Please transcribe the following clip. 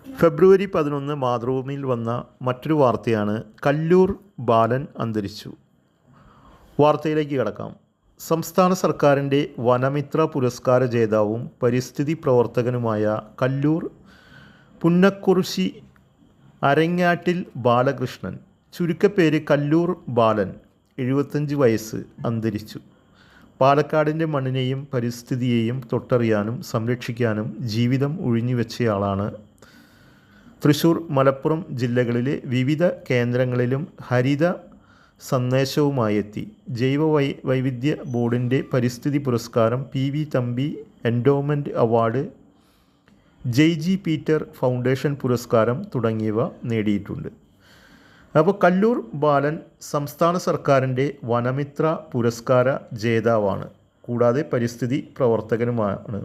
ഫെബ്രുവരി 11 മാതൃഭൂമിയിൽ വന്ന മറ്റൊരു വാർത്തയാണ് കല്ലൂർ ബാലൻ അന്തരിച്ചു. വാർത്തയിലേക്ക് കടക്കാം. സംസ്ഥാന സർക്കാരിൻ്റെ വനമിത്ര പുരസ്കാര ജേതാവും പരിസ്ഥിതി പ്രവർത്തകനുമായ കല്ലൂർ പുന്നക്കുറിശി അരങ്ങാട്ടിൽ ബാലകൃഷ്ണൻ, ചുരുക്കപ്പേര് കല്ലൂർ ബാലൻ, 75 വയസ്സ്, അന്തരിച്ചു. പാലക്കാടിൻ്റെ മണ്ണിനെയും പരിസ്ഥിതിയെയും തൊട്ടറിയാനും സംരക്ഷിക്കാനും ജീവിതം ഉഴിഞ്ഞുവെച്ചയാളാണ്. തൃശ്ശൂർ, മലപ്പുറം ജില്ലകളിലെ വിവിധ കേന്ദ്രങ്ങളിലും ഹരിത സന്ദേശവുമായെത്തി. ജൈവ വൈവിധ്യ ബോർഡിൻ്റെ പരിസ്ഥിതി പുരസ്കാരം, PV Thampi endowment award, JG Peter foundation പുരസ്കാരം തുടങ്ങിയവ നേടിയിട്ടുണ്ട്. അപ്പോൾ കല്ലൂർ ബാലൻ സംസ്ഥാന സർക്കാരിൻ്റെ വനമിത്ര പുരസ്കാര ജേതാവാണ്, കൂടാതെ പരിസ്ഥിതി പ്രവർത്തകനുമാണ്.